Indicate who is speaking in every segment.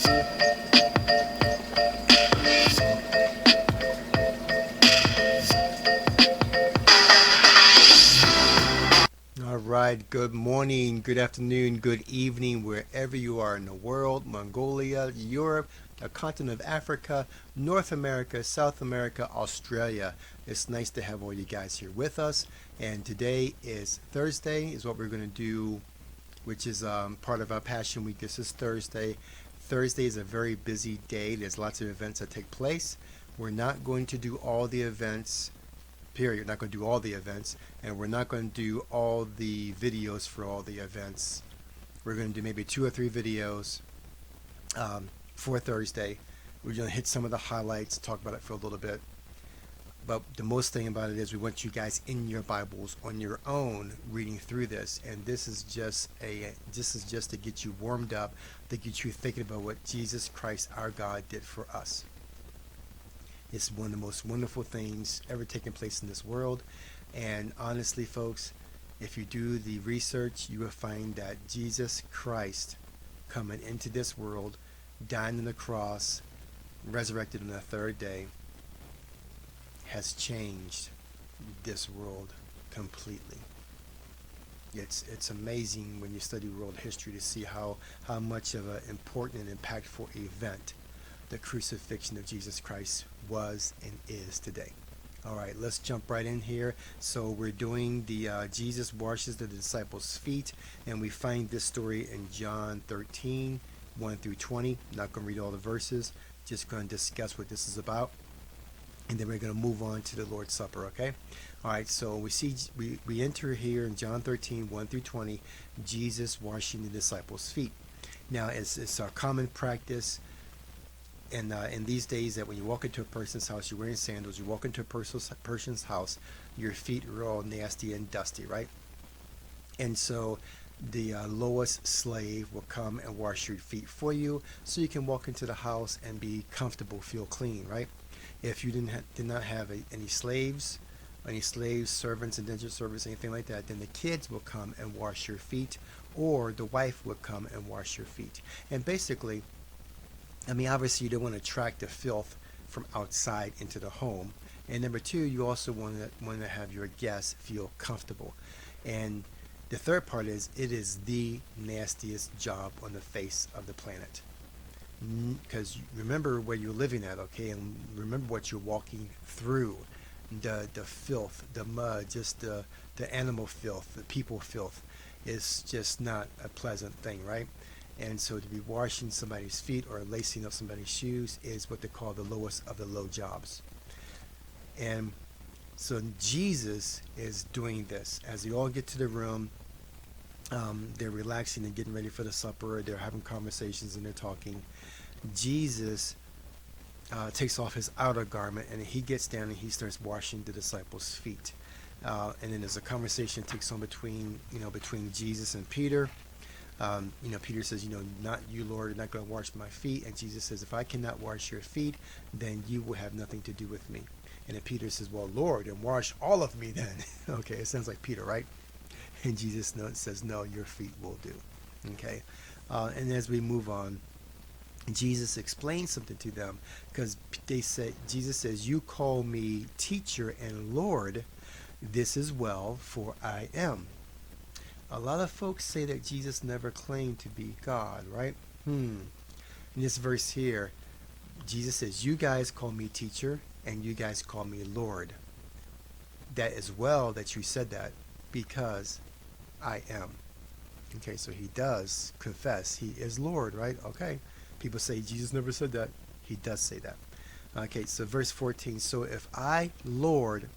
Speaker 1: All right, good morning, good afternoon, good evening, wherever you are in the world, Mongolia, Europe, the continent of Africa, North America, South America, Australia. It's nice to have all you guys here with us. And today is Thursday, is what we're going to do, which is part of our Passion Week. This is Thursday. Thursday is a very busy day. There's lots of events that take place. We're not going to do all the events. Period. We're not going to do all the events, and we're not going to do all the videos for all the events. We're going to do maybe 2 or 3 videos for Thursday. We're going to hit some of the highlights, talk about it for a little bit. But the most thing about it is we want you guys in your Bibles on your own reading through this, and this is just to get you warmed up, to get you thinking about what Jesus Christ, our God, did for us. It's one of the most wonderful things ever taking place in this world. And honestly, folks, if you do the research, you will find that Jesus Christ coming into this world, dying on the cross, resurrected on the 3rd day, has changed this world completely. It's amazing when you study world history to see how much of an important and impactful event the crucifixion of Jesus Christ was and is today. All right, let's jump right in here. So we're doing the Jesus washes the disciples' feet, and we find this story in John 13, 1 through 20. I'm not going to read all the verses, just going to discuss what this is about, and then we're going to move on to the Lord's Supper, okay? All right, so we enter here in John 13, 1 through 20, Jesus washing the disciples' feet. Now, it's our common practice in these days that when you walk into a person's house, you're wearing sandals, you walk into a person's house, your feet are all nasty and dusty, right? And so the lowest slave will come and wash your feet for you so you can walk into the house and be comfortable, feel clean, right? If you did not have any slaves, servants, indentured servants, anything like that, then the kids will come and wash your feet, or the wife will come and wash your feet. And basically, I mean, obviously you don't want to attract the filth from outside into the home. And number 2, you also want to have your guests feel comfortable. And the third part is, it is the nastiest job on the face of the planet. Because remember where you're living at, okay? And remember what you're walking through. The filth, the mud, just the animal filth, the people filth is just not a pleasant thing, right? And so to be washing somebody's feet or lacing up somebody's shoes is what they call the lowest of the low jobs. And so Jesus is doing this. As they all get to the room, they're relaxing and getting ready for the supper. They're having conversations and they're talking. Jesus takes off his outer garment and he gets down and he starts washing the disciples' feet. And then there's a conversation that takes on between Jesus and Peter. Peter says, not you, Lord, are not going to wash my feet. And Jesus says, if I cannot wash your feet, then you will have nothing to do with me. And then Peter says, well, Lord, and wash all of me then. Okay, it sounds like Peter, right? And Jesus says, no, your feet will do. Okay, and as we move on, Jesus explains something to them, because Jesus says, you call me teacher and Lord. This is well, for I am. A lot of folks say that Jesus never claimed to be God, right? In this verse here, Jesus says, you guys call me teacher and you guys call me Lord. That is well that you said that, because I am. Okay, so he does confess he is Lord, right? Okay. People say Jesus never said that. He does say that. Okay, so verse 14. So if I, Lord,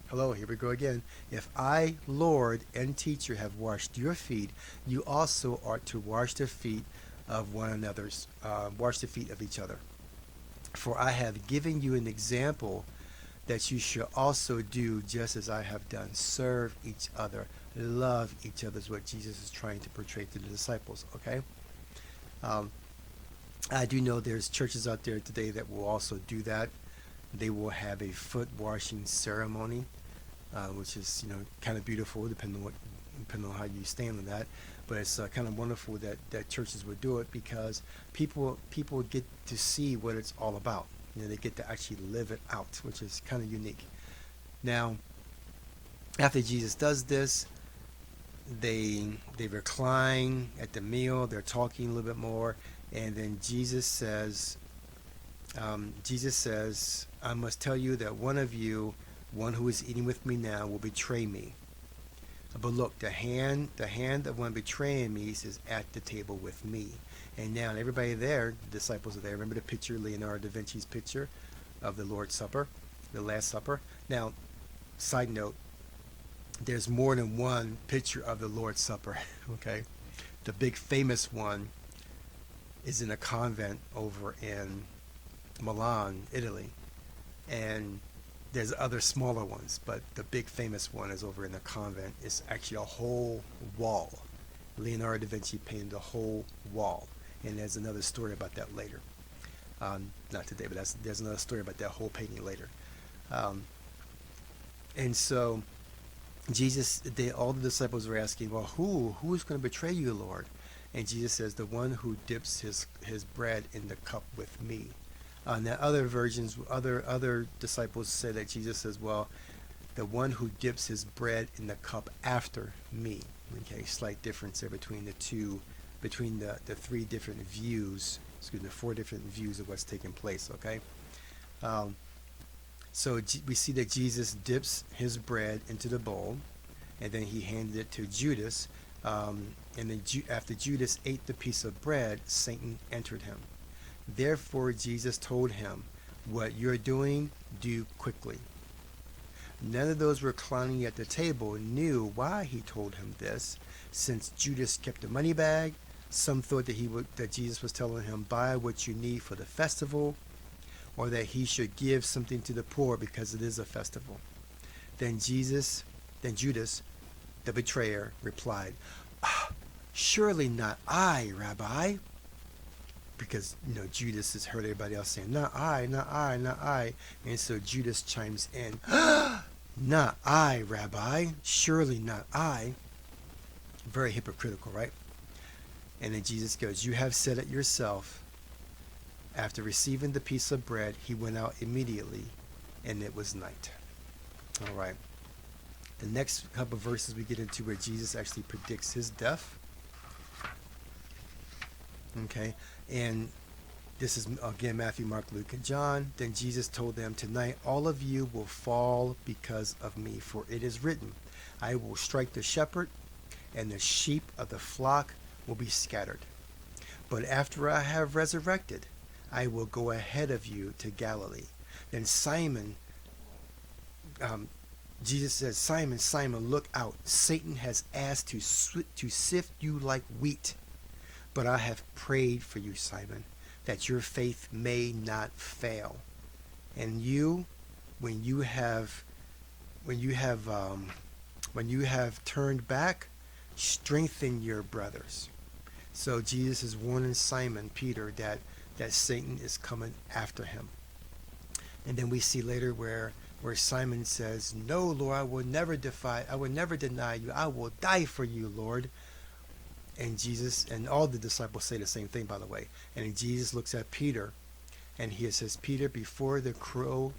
Speaker 1: hello, here we go again. If I, Lord and teacher, have washed your feet, you also ought to wash the feet of one another's, wash the feet of each other. For I have given you an example that you should also do just as I have done. Serve each other. Love each other is what Jesus is trying to portray to the disciples, okay? I do know there's churches out there today that will also do that. They will have a foot washing ceremony, which is kind of beautiful, depending on how you stand on that. But it's kind of wonderful that churches would do it, because people get to see what it's all about. They get to actually live it out, which is kind of unique. Now, after Jesus does this, they recline at the meal. They're talking a little bit more, and then Jesus says, "I must tell you that one of you, one who is eating with me now, will betray me. But look, the hand of one betraying me is at the table with me." And now everybody there, the disciples are there. Remember the picture, Leonardo da Vinci's picture of the Lord's Supper, the Last Supper? Now, side note, there's more than one picture of the Lord's Supper, okay? The big famous one is in a convent over in Milan, Italy. And there's other smaller ones, but the big famous one is over in the convent. It's actually a whole wall. Leonardo da Vinci painted the whole wall. And there's another story about that later. Not today, but there's another story about that whole painting later. And so all the disciples were asking, well, who's going to betray you, Lord? And Jesus says, the one who dips his bread in the cup with me. Now other versions, other disciples say that Jesus says, well, the one who dips his bread in the cup after me. Okay, slight difference there between the three different views, the four different views of what's taking place, okay? So we see that Jesus dips his bread into the bowl, and then he handed it to Judas, and then after Judas ate the piece of bread, Satan entered him. Therefore Jesus told him, what you're doing, do quickly. None of those reclining at the table knew why he told him this, since Judas kept the money bag. Some thought that Jesus was telling him, buy what you need for the festival, or that he should give something to the poor because it is a festival. Then Judas, the betrayer, replied, surely not I, Rabbi. Because, Judas has heard everybody else saying, not I, not I, not I. And so Judas chimes in, not I, Rabbi, surely not I. Very hypocritical, right? And then Jesus goes, you have said it yourself. After receiving the piece of bread, he went out immediately, and it was night. All right. The next couple of verses we get into where Jesus actually predicts his death. Okay. And this is, again, Matthew, Mark, Luke, and John. Then Jesus told them, tonight all of you will fall because of me, for it is written, I will strike the shepherd, and the sheep of the flock will be scattered. But after I have resurrected, I will go ahead of you to Galilee. Then Jesus says, Simon, Simon, look out. Satan has asked to sift you like wheat. But I have prayed for you, Simon, that your faith may not fail. And you, when you have turned back, strengthen your brothers. So Jesus is warning Simon Peter that Satan is coming after him. And then we see later where Simon says, no, Lord, I will never deny you. I will die for you, Lord. And Jesus, and all the disciples say the same thing, by the way. And then Jesus looks at Peter, and he says, Peter, before the cock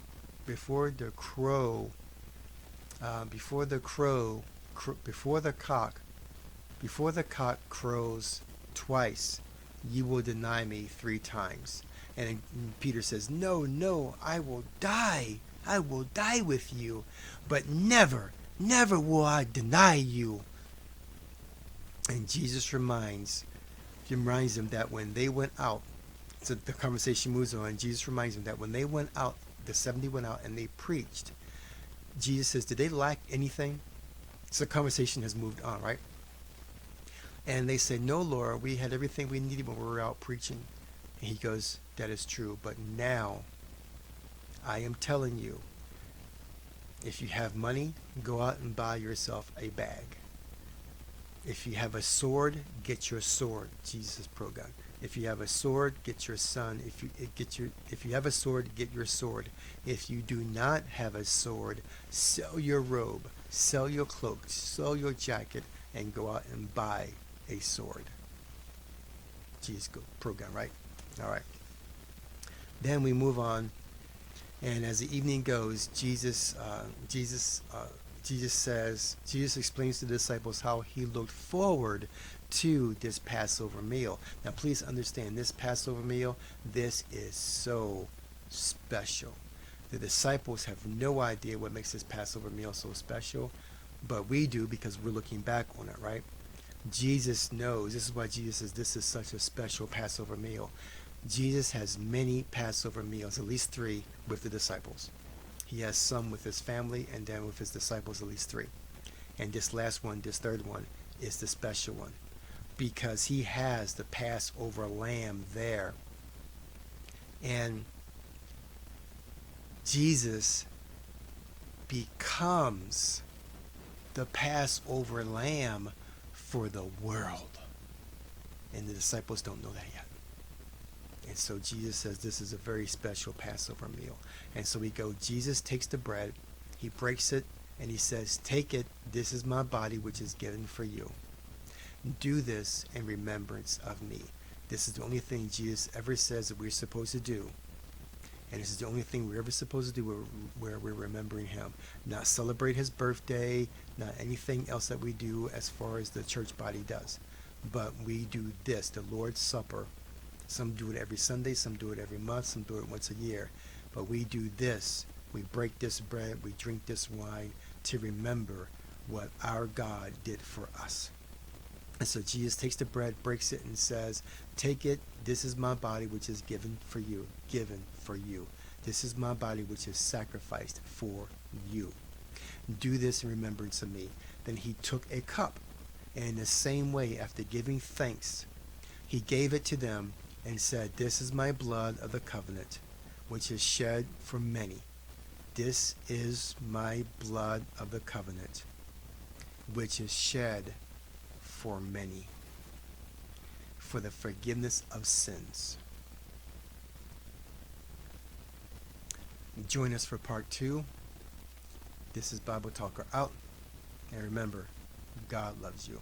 Speaker 1: crows twice, you will deny me 3 times. And Peter says, no, I will die with you, but never will I deny you. And Jesus reminds him that when they went out, so the conversation moves on, Jesus reminds him that when they went out, the 70 went out and they preached, Jesus says, did they lack anything? So the conversation has moved on, right? And they say, no, Lord, we had everything we needed when we were out preaching. And he goes, that is true, but now I am telling you, if you have money, go out and buy yourself a bag. If you have a sword, get your sword. Jesus' pro-gun. If you have a sword, get your son. If you have a sword, get your sword. If you do not have a sword, sell your robe, sell your cloak, sell your jacket, and go out and buy a sword. Jesus, good program, right? All right. Then we move on, and as the evening goes, Jesus explains to the disciples how he looked forward to this Passover meal. Now, please understand, this Passover meal, this is so special. The disciples have no idea what makes this Passover meal so special, but we do because we're looking back on it, right? Jesus knows. This is why Jesus says this is such a special Passover meal. Jesus has many Passover meals, at least 3, with the disciples. He has some with his family, and then with his disciples, at least 3. And this last one, this third one, is the special one because he has the Passover lamb there. And Jesus becomes the Passover lamb for the world. And the disciples don't know that yet. And so Jesus says this is a very special Passover meal. And so we go, Jesus takes the bread, he breaks it, and he says, take it, this is my body which is given for you. Do this in remembrance of me. This is the only thing Jesus ever says that we're supposed to do. And this is the only thing we're ever supposed to do where we're remembering him. Not celebrate his birthday, not anything else that we do as far as the church body does. But we do this, the Lord's Supper. Some do it every Sunday, some do it every month, some do it once a year. But we do this. We break this bread, we drink this wine to remember what our God did for us. And so Jesus takes the bread, breaks it, and says, take it, this is my body which is given for you. Given for you. This is my body which is sacrificed for you. Do this in remembrance of me. Then he took a cup, and in the same way, after giving thanks, he gave it to them and said, this is my blood of the covenant, which is shed for many. This is my blood of the covenant, which is shed for many, for the forgiveness of sins. Join us for part 2. This is Bible Talker out. And remember, God loves you.